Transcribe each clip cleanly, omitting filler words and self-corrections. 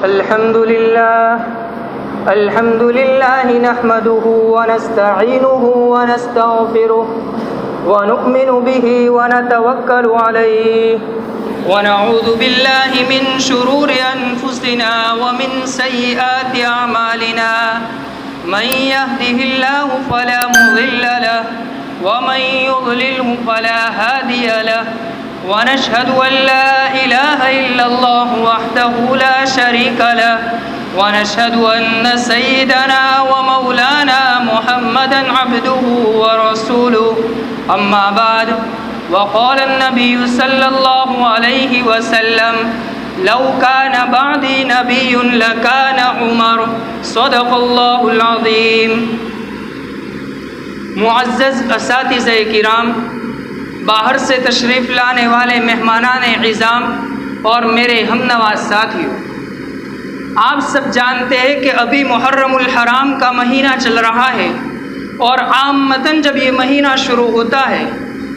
الحمد لله نحمده ونستعينه ونستغفره ونؤمن به ونتوكل عليه ونعوذ بالله من شرور أنفسنا ومن سيئات أعمالنا من يهده الله فلا مضل له ومن يضلله فلا هادي له ونشهد أن لا إله إلا الله وحده لا شريك له ونشهد أن سيدنا ومولانا محمدا عبده ورسوله أما بعد وقال النبي صلى الله عليه وسلم لو كان بعدي نبي لكان عمر صدق الله العظيم. معزز اساتذہ کرام، باہر سے تشریف لانے والے مہمانان عظام اور میرے ہم نوا ساتھیوں، آپ سب جانتے ہیں کہ ابھی محرم الحرام کا مہینہ چل رہا ہے، اور عامتاً جب یہ مہینہ شروع ہوتا ہے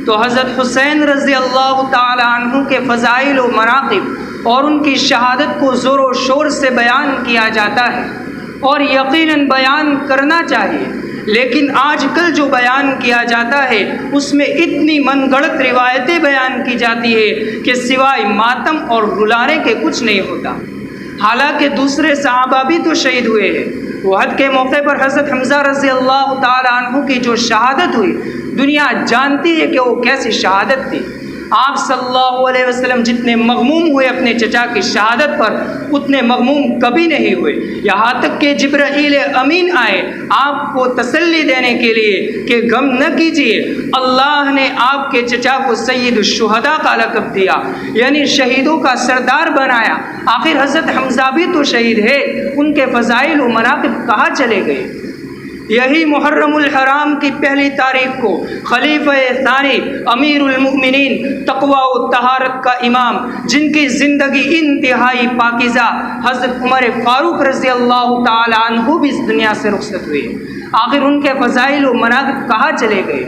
تو حضرت حسین رضی اللہ تعالی عنہ کے فضائل و مناقب اور ان کی شہادت کو زور و شور سے بیان کیا جاتا ہے، اور یقیناً بیان کرنا چاہیے، لیکن آج کل جو بیان کیا جاتا ہے اس میں اتنی من گڑت روایتیں بیان کی جاتی ہے کہ سوائے ماتم اور رلانے کے کچھ نہیں ہوتا. حالانکہ دوسرے صحابہ بھی تو شہید ہوئے ہیں. احد کے موقع پر حضرت حمزہ رضی اللہ تعالی عنہ کی جو شہادت ہوئی، دنیا جانتی ہے کہ وہ کیسی شہادت تھی. آپ صلی اللہ علیہ وسلم جتنے مغموم ہوئے اپنے چچا کی شہادت پر، اتنے مغموم کبھی نہیں ہوئے، یہاں تک کہ جبرائیل امین آئے آپ کو تسلی دینے کے لیے کہ غم نہ کیجیے، اللہ نے آپ کے چچا کو سید الشہداء کا لقب دیا، یعنی شہیدوں کا سردار بنایا. آخر حضرت حمزہ بھی تو شہید ہے، ان کے فضائل و مناقب کہاں چلے گئے؟ یہی محرم الحرام کی پہلی تاریخ کو خلیفہ ثانی امیر المؤمنین تقوی و طہارت کا امام، جن کی زندگی انتہائی پاکیزہ، حضرت عمر فاروق رضی اللہ تعالی عنہ بھی اس دنیا سے رخصت ہوئے. آخر ان کے فضائل و مناقب کہاں چلے گئے؟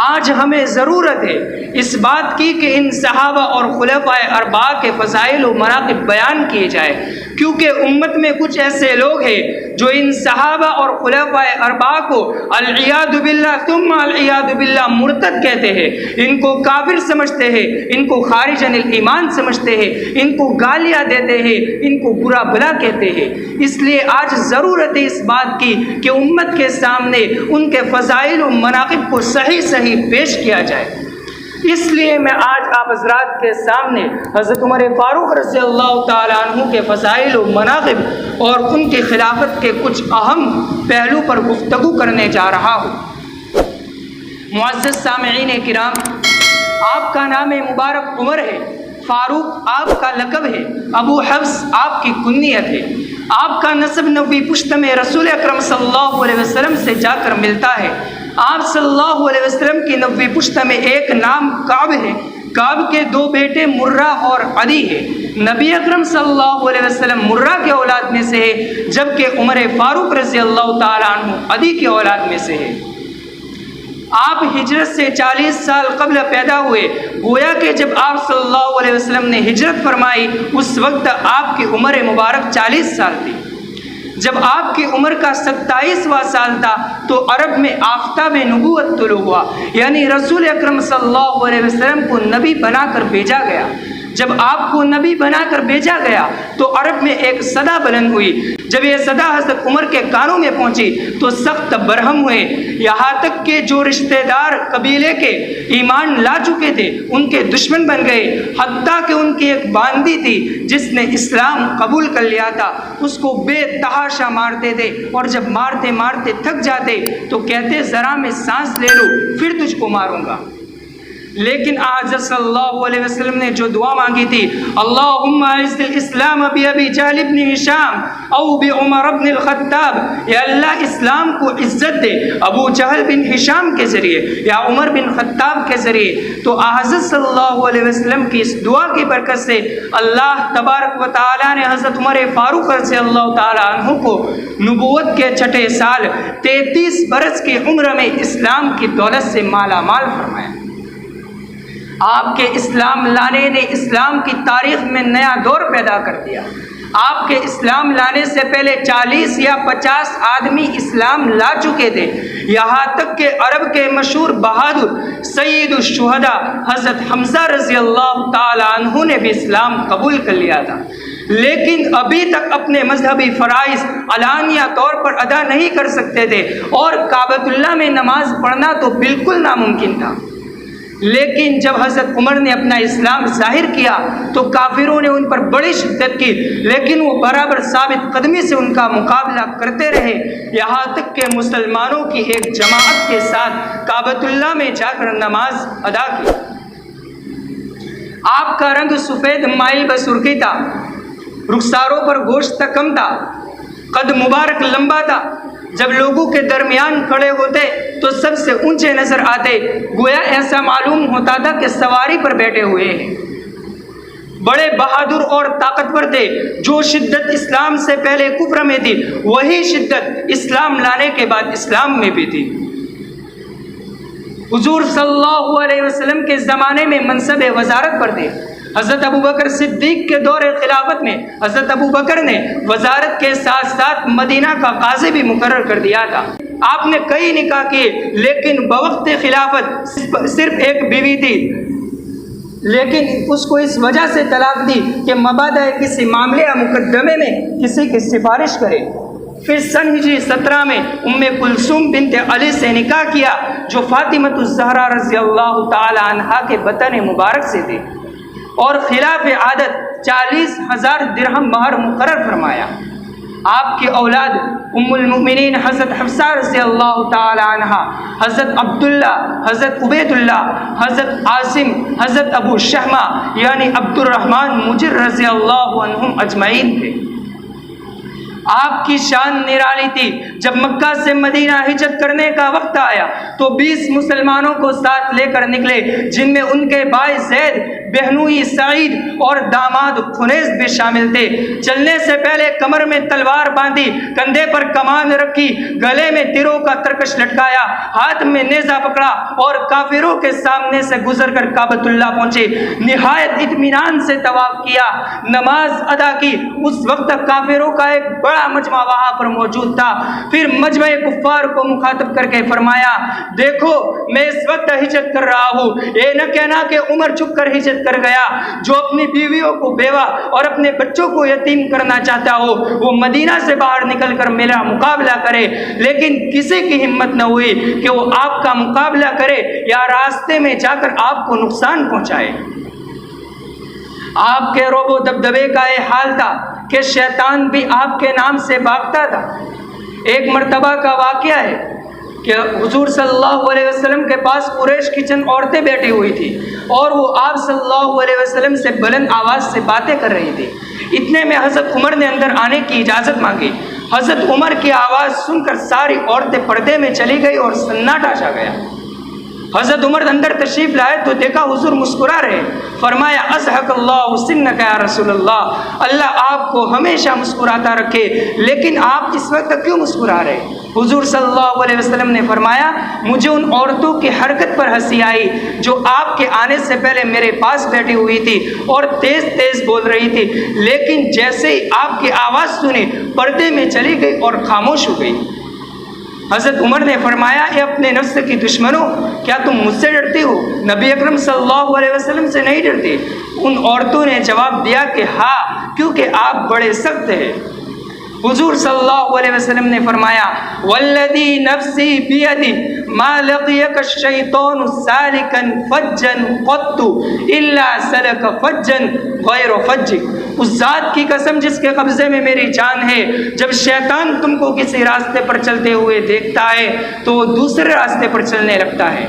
آج ہمیں ضرورت ہے اس بات کی کہ ان صحابہ اور خلفائے اربعہ کے فضائل و مناقب بیان کیے جائے، کیونکہ امت میں کچھ ایسے لوگ ہیں جو ان صحابہ اور خلفائے اربعہ کو العیاذ باللہ ثم العیاذ باللہ مرتد کہتے ہیں، ان کو کافر سمجھتے ہیں، ان کو خارج عن الایمان سمجھتے ہیں، ان کو گالیاں دیتے ہیں، ان کو برا بلا کہتے ہیں. اس لیے آج ضرورت ہے اس بات کی کہ امت کے سامنے ان کے فضائل و مناقب کو صحیح پیش کیا جائے. اس لیے میں آج آپ حضرات کے سامنے حضرت عمر فاروق رضی اللہ تعالی عنہ کے فضائل و مناقب اور ان کی خلافت کے کچھ اہم پہلو پر گفتگو کرنے جا رہا ہوں. معزز سامعین کرام، آپ کا نام مبارک عمر ہے، فاروق آپ کا لقب ہے، ابو حفص آپ کی کنیت ہے، آپ کا نسب نبوی پشت میں رسول اکرم صلی اللہ علیہ وسلم سے جا کر ملتا ہے. آپ صلی اللہ علیہ وسلم کی نبوی پشت میں ایک نام کعب ہے، کعب کے دو بیٹے مرہ اور عدی ہے. نبی اکرم صلی اللہ علیہ وسلم مرہ کے اولاد میں سے ہے، جبکہ عمر فاروق رضی اللہ تعالی عنہ عدی کے اولاد میں سے ہے. آپ ہجرت سے 40 سال قبل پیدا ہوئے، گویا کہ جب آپ صلی اللہ علیہ وسلم نے ہجرت فرمائی اس وقت آپ کی عمر مبارک 40 سال تھی. جب آپ کی عمر کا 27واں سال تھا تو عرب میں آفتاب نبوت طلوع ہوا، یعنی رسول اکرم صلی اللہ علیہ وسلم کو نبی بنا کر بھیجا گیا. جب آپ کو نبی بنا کر بھیجا گیا تو عرب میں ایک صدا بلند ہوئی. جب یہ صدا حضرت عمر کے کانوں میں پہنچی تو سخت برہم ہوئے، یہاں تک کہ جو رشتہ دار قبیلے کے ایمان لا چکے تھے ان کے دشمن بن گئے. حتیٰ کہ ان کی ایک باندی تھی جس نے اسلام قبول کر لیا تھا، اس کو بے تحاشا مارتے تھے، اور جب مارتے مارتے تھک جاتے تو کہتے ذرا میں سانس لے لو پھر تجھ کو ماروں گا. لیکن آج صلی اللہ علیہ وسلم نے جو دعا مانگی تھی، اللہم اعز الاسلام بابی جہل ابن ہشام او بعمر ابن الخطاب، یا اللہ اسلام کو عزت دے ابو جہل بن ہشام کے ذریعے یا عمر بن خطاب کے ذریعے. تو حضرت صلی اللہ علیہ وسلم کی اس دعا کی برکت سے اللہ تبارک و تعالی نے حضرت عمر فاروق رضی اللہ تعالی عنہ کو نبوت کے چھٹے سال 33 برس کی عمر میں اسلام کی دولت سے مالا مال فرمایا. آپ کے اسلام لانے نے اسلام کی تاریخ میں نیا دور پیدا کر دیا. آپ کے اسلام لانے سے پہلے 40 یا 50 آدمی اسلام لا چکے تھے، یہاں تک کہ عرب کے مشہور بہادر سید الشہداء حضرت حمزہ رضی اللہ تعالی عنہ نے بھی اسلام قبول کر لیا تھا، لیکن ابھی تک اپنے مذہبی فرائض علانیہ طور پر ادا نہیں کر سکتے تھے، اور کعبۃ اللہ میں نماز پڑھنا تو بالکل ناممکن تھا۔ لیکن جب حضرت عمر نے اپنا اسلام ظاہر کیا تو کافروں نے ان پر بڑی شدت کی، لیکن وہ برابر ثابت قدمی سے ان کا مقابلہ کرتے رہے، یہاں تک کہ مسلمانوں کی ایک جماعت کے ساتھ کعبۃ اللہ میں جا کر نماز ادا کی۔ آپ کا رنگ سفید مائل بسرخی تھا، رخساروں پر گوشت کم تھا، قد مبارک لمبا تھا، جب لوگوں کے درمیان کھڑے ہوتے تو سب سے اونچے نظر آتے، گویا ایسا معلوم ہوتا تھا کہ سواری پر بیٹھے ہوئے ہیں۔ بڑے بہادر اور طاقتور تھے، جو شدت اسلام سے پہلے کفر میں تھی وہی شدت اسلام لانے کے بعد اسلام میں بھی تھی۔ حضور صلی اللہ علیہ وسلم کے زمانے میں منصب وزارت پر تھے۔ حضرت ابوبکر صدیق کے دور خلافت میں حضرت ابوبکر نے وزارت کے ساتھ ساتھ مدینہ کا قاضی بھی مقرر کر دیا تھا۔ آپ نے کئی نکاح کیے، لیکن بوقت خلافت صرف ایک بیوی تھی، لیکن اس کو اس وجہ سے طلاق دی کہ مبادا کسی معاملے یا مقدمے میں کسی کی سفارش کرے۔ پھر سن ہجری 17 میں ام کلثوم بنت علی سے نکاح کیا، جو فاطمۃ الزہرا رضی اللہ تعالی عنہا کے بطن مبارک سے تھے، اور خلاف عادت 40,000 درہم مہر مقرر فرمایا۔ آپ کی اولاد ام المؤمنین حضرت حفصہ رضی اللہ تعالی عنہا، حضرت عبداللہ، حضرت عبید اللہ، حضرت عاصم، حضرت ابو شہمہ یعنی عبد الرحمن مجر رضی اللہ عنہم اجمعین تھے۔ آپ کی شان نرالی تھی۔ جب مکہ سے مدینہ ہجرت کرنے کا وقت آیا تو 20 مسلمانوں کو ساتھ لے کر نکلے، جن میں ان کے بھائی زید، بہنوئی سعید اور داماد خنیس بھی شامل تھے۔ چلنے سے پہلے کمر میں تلوار باندھی، کندھے پر کمان رکھی، گلے میں تیروں کا ترکش لٹکایا، ہاتھ میں نیزہ پکڑا اور کافروں کے سامنے سے گزر کر کعبۃ اللہ پہنچے۔ نہایت اطمینان سے طواف کیا، نماز ادا کی۔ اس وقت کافروں کا ایک بڑا مجمع وہاں پر موجود تھا۔ پھر مجمع کفار کو مخاطب کر کے فرمایا، دیکھو میں اس وقت ہجرت کر رہا ہوں، یہ نہ کہنا کہ عمر چھپ کر ہجرت کر گیا۔ جو اپنی بیویوں کو بیوہ اور اپنے بچوں کو یتیم کرنا چاہتا ہو وہ مدینہ سے باہر نکل کر میرا مقابلہ کرے، لیکن کسی کی ہمت نہ ہوئی کہ وہ آپ کا مقابلہ کرے یا راستے میں جا کر آپ کو نقصان پہنچائے۔ آپ کے رعب و دبدبے کا یہ حال تھا کہ شیطان بھی آپ کے نام سے بھاگتا تھا۔ ایک مرتبہ کا واقعہ ہے کہ حضور صلی اللہ علیہ وسلم کے پاس قریش کی چند عورتیں بیٹھی ہوئی تھی اور وہ آپ صلی اللہ علیہ وسلم سے بلند آواز سے باتیں کر رہی تھی۔ اتنے میں حضرت عمر نے اندر آنے کی اجازت مانگی۔ حضرت عمر کی آواز سن کر ساری عورتیں پردے میں چلی گئی اور سناٹا چھا گیا۔ حضرت عمر اندر تشریف لائے تو دیکھا حضور مسکرا رہے۔ فرمایا، اضحک اللہ سنک یا رسول اللہ، اللہ آپ کو ہمیشہ مسکراتا رکھے، لیکن آپ اس وقت کیوں مسکرا رہے؟ حضور صلی اللہ علیہ وسلم نے فرمایا، مجھے ان عورتوں کی حرکت پر ہنسی آئی جو آپ کے آنے سے پہلے میرے پاس بیٹھی ہوئی تھی اور تیز تیز بول رہی تھی، لیکن جیسے ہی آپ کی آواز سنی پردے میں چلی گئی اور خاموش ہو گئی۔ حضرت عمر نے فرمایا، اے اپنے نفس کی دشمنوں، کیا تم مجھ سے ڈرتی ہو؟ نبی اکرم صلی اللہ علیہ وسلم سے نہیں ڈرتی؟ ان عورتوں نے جواب دیا کہ ہاں، کیونکہ آپ بڑے سخت ہیں۔ حضور صلی اللہ علیہ وسلم نے فرمایا، والذی نفسی بیدی ما لقیک الشیطان سالکا فجا قط الا سلک فجا غیر فجک، اس ذات کی قسم جس کے قبضے میں میری جان ہے، جب شیطان تم کو کسی راستے پر چلتے ہوئے دیکھتا ہے تو وہ دوسرے راستے پر چلنے لگتا ہے۔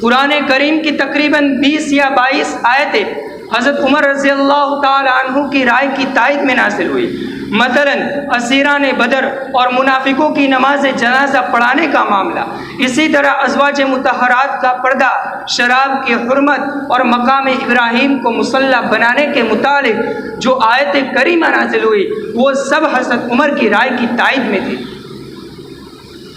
قرآن کریم کی تقریباً 20 یا 22 آیتیں حضرت عمر رضی اللہ تعالی عنہ کی رائے کی تائید میں نازل ہوئی۔ مثلاً اسیران بدر اور منافقوں کی نماز جنازہ پڑھانے کا معاملہ، اسی طرح ازواج مطہرات کا پردہ، شراب کی حرمت اور مقام ابراہیم کو مصلی بنانے کے متعلق جو آیت کریمہ نازل ہوئی وہ سب حضرت عمر کی رائے کی تائید میں تھی۔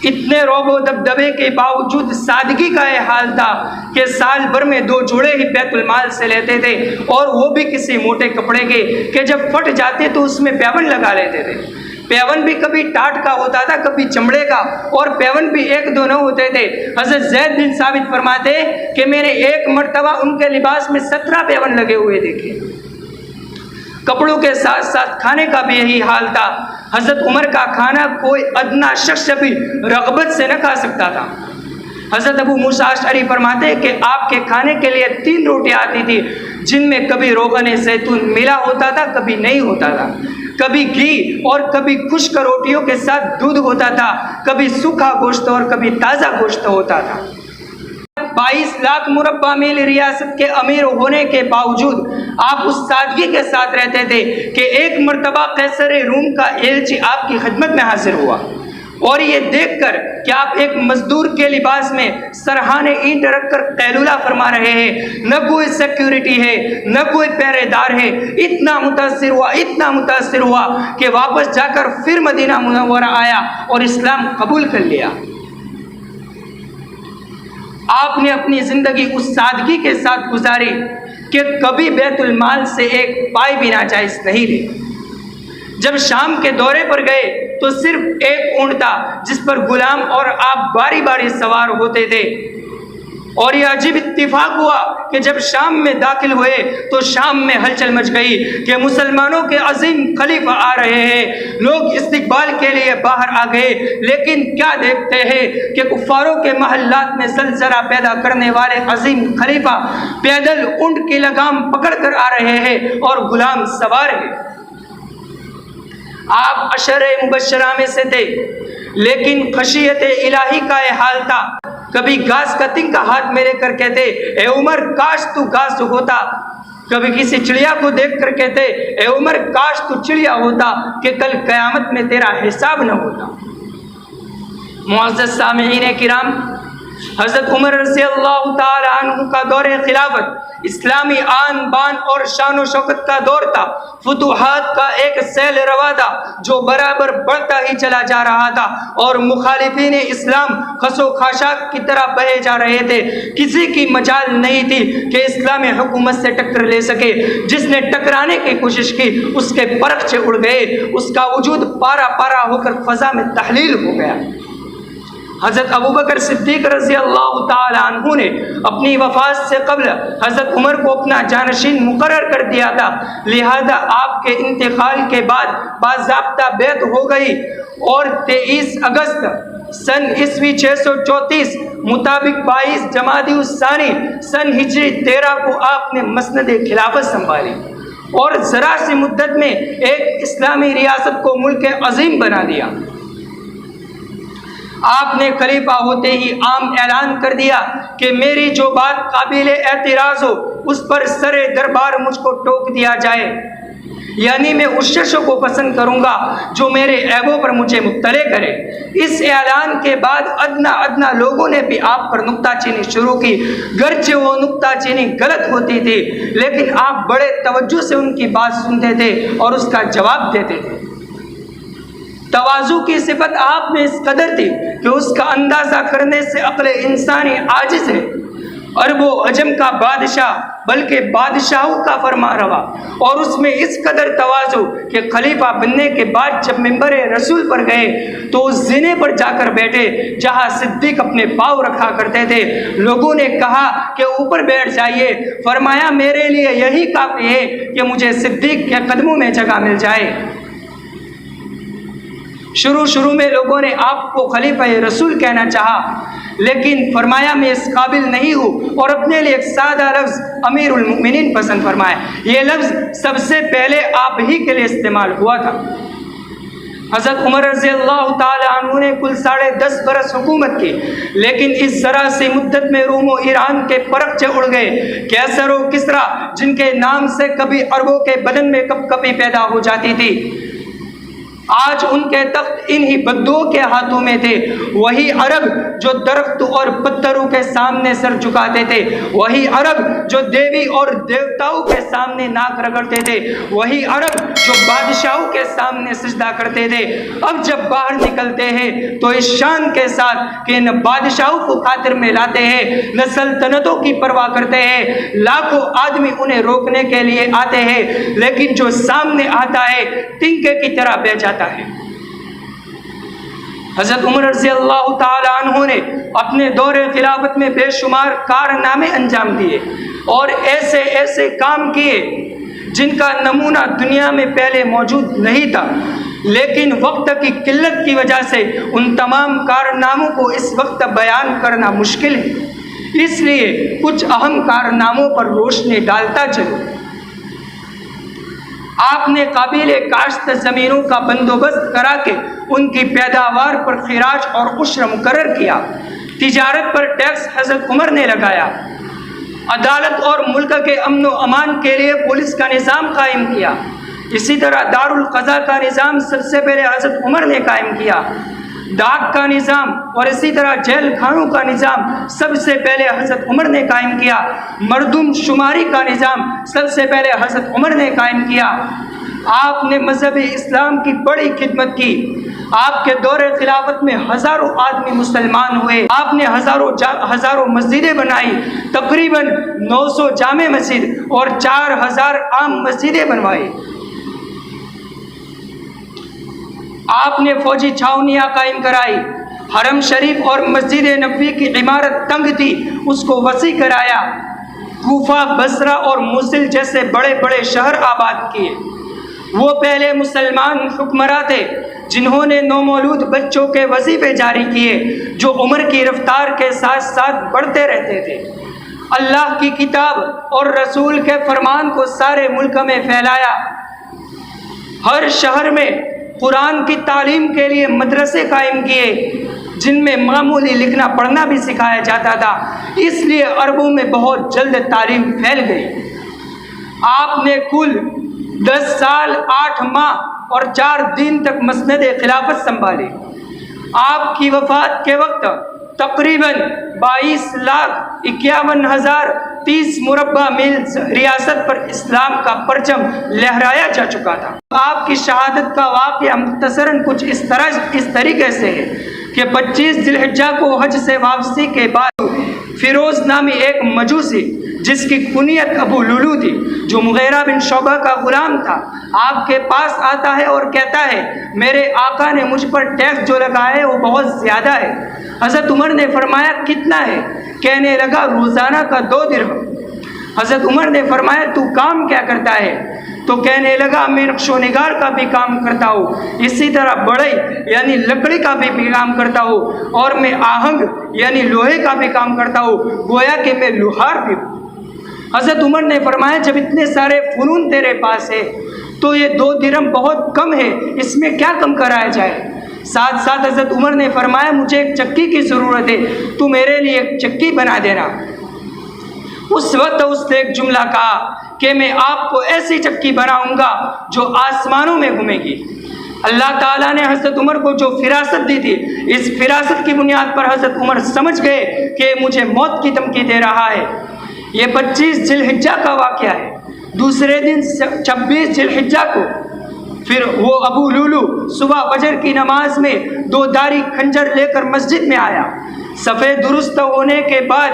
اتنے روب و دبدبے کے باوجود سادگی کا یہ حال تھا کہ سال بھر میں 2 جوڑے ہی بیت المال سے لیتے تھے، اور وہ بھی کسی موٹے کپڑے کے کہ جب پھٹ جاتے تو اس میں پیون لگا لیتے تھے۔ پیون بھی کبھی ٹاٹ کا ہوتا تھا، کبھی چمڑے کا، اور پیون بھی 1-2 نہ ہوتے تھے۔ حضرت زید بن ثابت فرماتے کہ میں نے ایک مرتبہ ان کے لباس میں 17 پیون لگے ہوئے دیکھے۔ کپڑوں کے ساتھ ساتھ کھانے کا بھی یہی حال تھا۔ حضرت عمر کا کھانا کوئی ادنا شخص بھی رغبت سے نہ کھا سکتا تھا۔ حضرت ابو موسیٰ اشعری فرماتے کہ آپ کے کھانے کے لیے 3 روٹیاں آتی تھی، جن میں کبھی روغن زیتون ملا ہوتا تھا، کبھی نہیں ہوتا تھا، کبھی گھی اور کبھی خشک روٹیوں کے ساتھ دودھ ہوتا تھا، کبھی سوکھا گوشت اور کبھی تازہ گوشت ہوتا تھا۔ 22 لاکھ مربع میل ریاست کے امیر ہونے کے باوجود آپ اس سادگی کے ساتھ رہتے تھے کہ ایک مرتبہ قیصر روم کا ایلچی آپ کی خدمت میں حاضر ہوا، اور یہ دیکھ کر کہ آپ ایک مزدور کے لباس میں سرحانے اینٹ رکھ کر قیلولہ فرما رہے ہیں، نہ کوئی سیکیورٹی ہے نہ کوئی پہرے دار ہے، اتنا متاثر ہوا کہ واپس جا کر پھر مدینہ منورہ آیا اور اسلام قبول کر لیا۔ آپ نے اپنی زندگی اس سادگی کے ساتھ گزاری کہ کبھی بیت المال سے ایک پائی بھی ناجائز نہیں لی۔ جب شام کے دورے پر گئے تو صرف ایک اونٹ تھا جس پر غلام اور آپ باری باری سوار ہوتے تھے، اور یہ عجیب اتفاق ہوا کہ جب شام میں داخل ہوئے تو شام میں ہلچل مچ گئی کہ مسلمانوں کے عظیم خلیفہ آ رہے ہیں۔ لوگ استقبال کے لیے باہر آ گئے، لیکن کیا دیکھتے ہیں کہ کفاروں کے محلات میں زلزلہ پیدا کرنے والے عظیم خلیفہ پیدل اونٹ کی لگام پکڑ کر آ رہے ہیں اور غلام سوار ہیں۔ آپ عشرہ مبشرہ میں سے تھے، لیکن خشیت الہی کا یہ حال تھا۔ کبھی گھاس کتنگ کا ہاتھ میں لے کر کہتے اے عمر کاش تو گھاس ہوتا، کبھی کسی چڑیا کو دیکھ کر کہتے اے عمر کاش تو چڑیا ہوتا کہ کل قیامت میں تیرا حساب نہ ہوتا۔ معزز سامعین کرام، حضرت عمر رضی اللہ تعالی عنہ کا دور خلافت اسلامی آن بان اور شان و شوکت کا دور تھا، فتوحات کا ایک سیل روا تھا جو برابر بڑھتا ہی چلا جا رہا تھا، اور مخالفین اسلام خس و خاشاک کی طرح بہے جا رہے تھے۔ کسی کی مجال نہیں تھی کہ اسلامی حکومت سے ٹکر لے سکے، جس نے ٹکرانے کی کوشش کی اس کے پرخچے اڑ گئے، اس کا وجود پارا پارا ہو کر فضا میں تحلیل ہو گیا۔ حضرت ابوبکر صدیق رضی اللہ تعالی عنہ نے اپنی وفات سے قبل حضرت عمر کو اپنا جانشین مقرر کر دیا تھا، لہذا آپ کے انتقال کے بعد باضابطہ بیعت ہو گئی، اور 23 اگست سن عیسوی 634 مطابق 22 جمادی الثانی سن ہجری 13 کو آپ نے مسند خلافت سنبھالی، اور ذرا سی مدت میں ایک اسلامی ریاست کو ملک عظیم بنا دیا۔ آپ نے خلیفہ ہوتے ہی عام اعلان کر دیا کہ میری جو بات قابل اعتراض ہو اس پر سر دربار مجھ کو ٹوک دیا جائے، یعنی میں اس شخص کو پسند کروں گا جو میرے عیبوں پر مجھے مطلع کرے۔ اس اعلان کے بعد ادنا لوگوں نے بھی آپ پر نکتہ چینی شروع کی، گرچہ وہ نکتہ چینی غلط ہوتی تھی، لیکن آپ بڑے توجہ سے ان کی بات سنتے تھے اور اس کا جواب دیتے تھے۔ تواضع کی صفت آپ میں اس قدر تھی کہ اس کا اندازہ کرنے سے عقل انسانی عاجز ہے۔ عرب و عجم کا بادشاہ بلکہ بادشاہوں کا فرما روا، اور اس میں اس قدر تواضع کہ خلیفہ بننے کے بعد جب منبر رسول پر گئے تو اس زینے پر جا کر بیٹھے جہاں صدیق اپنے پاؤں رکھا کرتے تھے۔ لوگوں نے کہا کہ اوپر بیٹھ جائیے، فرمایا میرے لیے یہی کافی ہے کہ مجھے صدیق کے قدموں میں جگہ مل جائے۔ شروع میں لوگوں نے آپ کو خلیفہ رسول کہنا چاہا، لیکن فرمایا میں اس قابل نہیں ہوں، اور اپنے لیے ایک سادہ لفظ امیر المؤمنین پسند فرمایا۔ یہ لفظ سب سے پہلے آپ ہی کے لیے استعمال ہوا تھا۔ حضرت عمر رضی اللہ تعالی عنہ نے کل 10.5 برس حکومت کی، لیکن اس ذرا سی مدت میں روم و ایران کے پرخچے اڑ گئے۔ قیصر و کسریٰ جن کے نام سے کبھی عربوں کے بدن میں کپ کپی پیدا ہو جاتی تھی، آج ان کے تخت انہی بدوؤں کے ہاتھوں میں تھے۔ وہی عرب جو درخت اور پتھروں کے سامنے سر جھکاتے تھے، وہی عرب جو دیوی اور دیوتاؤں کے سامنے ناک رگڑتے تھے، وہی عرب جو بادشاہوں کے سامنے سجدہ کرتے تھے، اب جب باہر نکلتے ہیں تو اس شان کے ساتھ کہ نہ بادشاہوں کو خاطر میں لاتے ہیں، نہ سلطنتوں کی پرواہ کرتے ہیں۔ لاکھوں آدمی انہیں روکنے کے لیے آتے ہیں، لیکن جو سامنے آتا ہے تنکے کی طرح بہ جاتا ہے۔ حضرت عمر رضی اللہ تعالی عنہ نے اپنے دور خلافت میں بے شمار کارنامے انجام دیے اور ایسے ایسے کام کیے جن کا نمونہ دنیا میں پہلے موجود نہیں تھا، لیکن وقت کی قلت کی وجہ سے ان تمام کارناموں کو اس وقت بیان کرنا مشکل ہے، اس لیے کچھ اہم کارناموں پر روشنی ڈالتا چلوں۔ آپ نے قابل کاشت زمینوں کا بندوبست کرا کے ان کی پیداوار پر خراج اور عشر مقرر کیا۔ تجارت پر ٹیکس حضرت عمر نے لگایا۔ عدالت اور ملک کے امن و امان کے لیے پولیس کا نظام قائم کیا۔ اسی طرح دارالقضاء کا نظام سب سے پہلے حضرت عمر نے قائم کیا۔ ڈاک کا نظام اور اسی طرح جیل خانوں کا نظام سب سے پہلے حضرت عمر نے قائم کیا۔ مردم شماری کا نظام سب سے پہلے حضرت عمر نے قائم کیا۔ آپ نے مذہب اسلام کی بڑی خدمت کی۔ آپ کے دور خلافت میں ہزاروں آدمی مسلمان ہوئے۔ آپ نے ہزاروں مسجدیں بنائی، تقریباً 900 جامع مسجد اور 4000 عام مسجدیں بنوائی۔ آپ نے فوجی چھاؤنیاں قائم کرائی۔ حرم شریف اور مسجد نبوی کی عمارت تنگ تھی، اس کو وسیع کرایا۔ کوفہ، بصرہ اور موصل جیسے بڑے بڑے شہر آباد کیے۔ وہ پہلے مسلمان حکمراں تھے جنہوں نے نومولود بچوں کے وظیفے جاری کیے جو عمر کی رفتار کے ساتھ ساتھ بڑھتے رہتے تھے۔ اللہ کی کتاب اور رسول کے فرمان کو سارے ملک میں پھیلایا۔ ہر شہر میں قرآن کی تعلیم کے لیے مدرسے قائم کیے جن میں معمولی لکھنا پڑھنا بھی سکھایا جاتا تھا، اس لیے عربوں میں بہت جلد تعلیم پھیل گئی۔ آپ نے کل 10 سال 8 ماہ اور 4 دن تک مسند خلافت سنبھالی۔ آپ کی وفات کے وقت تقریباً 22,51,030 مربع میل ریاست پر اسلام کا پرچم لہرایا جا چکا تھا۔ آپ کی شہادت کا واقعہ مختصراً کچھ اس طریقے سے ہے کہ 25 ذی الحجہ کو حج سے واپسی کے بعد فیروز نامی ایک مجوسی جس کی کنیت ابو لولو تھی، جو مغیرہ بن شعبہ کا غلام تھا، آپ کے پاس آتا ہے اور کہتا ہے میرے آقا نے مجھ پر ٹیکس جو لگایا ہے وہ بہت زیادہ ہے۔ حضرت عمر نے فرمایا کتنا ہے؟ کہنے لگا روزانہ کا 2 درہم۔ حضرت عمر نے فرمایا تو کام کیا کرتا ہے؟ تو کہنے لگا میں نقش و نگار کا بھی کام کرتا ہوں، اسی طرح بڑھئی یعنی لکڑی کا بھی کام کرتا ہوں، اور میں آہنگ یعنی لوہے کا بھی کام کرتا ہوں، گویا کہ میں لوہار بھی ہوں۔ حضرت عمر نے فرمایا جب اتنے سارے فنون تیرے پاس ہے تو یہ 2 درہم بہت کم ہے، اس میں کیا کم کرایا جائے؟ ساتھ ساتھ حضرت عمر نے فرمایا مجھے ایک چکی کی ضرورت ہے، تو میرے لیے ایک چکی بنا دینا۔ اس وقت اس نے ایک جملہ کہا کہ میں آپ کو ایسی چکی بناؤں گا جو آسمانوں میں گھومے گی۔ اللہ تعالیٰ نے حضرت عمر کو جو فراست دی تھی، اس فراست کی بنیاد پر حضرت عمر سمجھ گئے کہ مجھے موت کی دھمکی دے رہا ہے۔ یہ 25 ذی الحجہ کا واقعہ ہے۔ دوسرے دن 26 ذی الحجہ کو پھر وہ ابو لولو صبح فجر کی نماز میں 2 دھاری خنجر لے کر مسجد میں آیا۔ صفے درست ہونے کے بعد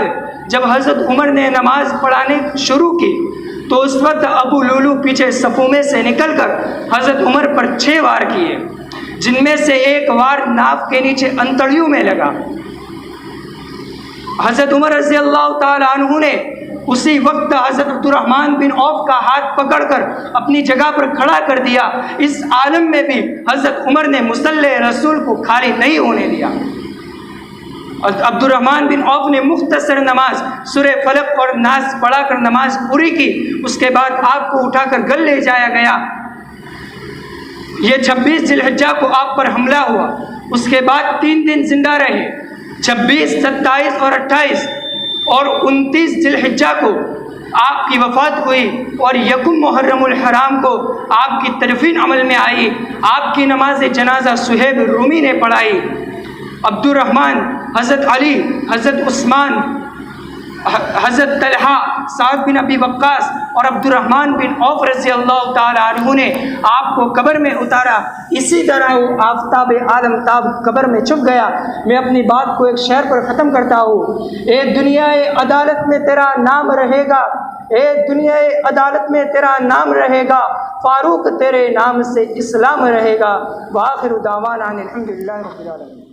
جب حضرت عمر نے نماز پڑھانے شروع کی تو اس وقت ابو لولو پیچھے صفوں میں سے نکل کر حضرت عمر پر 6 وار کیے، جن میں سے ایک وار ناف کے نیچے انتڑیوں میں لگا۔ حضرت عمر رضی اللہ تعالی عنہ نے اسی وقت حضرت عبد الرحمن بن عوف کا ہاتھ پکڑ کر اپنی جگہ پر کھڑا کر دیا۔ اس عالم میں بھی حضرت عمر نے مصلی رسول کو خالی نہیں ہونے دیا۔ عبد الرحمن بن عوف نے مختصر نماز سورہ فلق اور ناس پڑھا کر نماز پوری کی۔ اس کے بعد آپ کو اٹھا کر گل لے جایا گیا۔ یہ 26 ذی الحجہ کو آپ پر حملہ ہوا۔ اس کے بعد 3 دن زندہ رہے۔ 26، 27 اور 28 اور 29 ذی الحجہ کو آپ کی وفات ہوئی اور یکم محرم الحرام کو آپ کی تدفین عمل میں آئی. آپ کی نماز جنازہ صہیب رومی نے پڑھائی. عبد الرحمن، حضرت علی، حضرت عثمان، حضرت طلحہ، سعد بن ابی وقاص اور عبد الرحمن بن عوف رضی اللہ تعالی عنہ نے آپ کو قبر میں اتارا. اسی طرح وہ آفتاب عالم تاب قبر میں چھپ گیا. میں اپنی بات کو ایک شعر پر ختم کرتا ہوں. اے دنیا عدالت میں تیرا نام رہے گا، اے دنیا عدالت میں تیرا نام رہے گا، فاروق تیرے نام سے اسلام رہے گا. وآخر دعوانا الحمدللہ رب العالمین.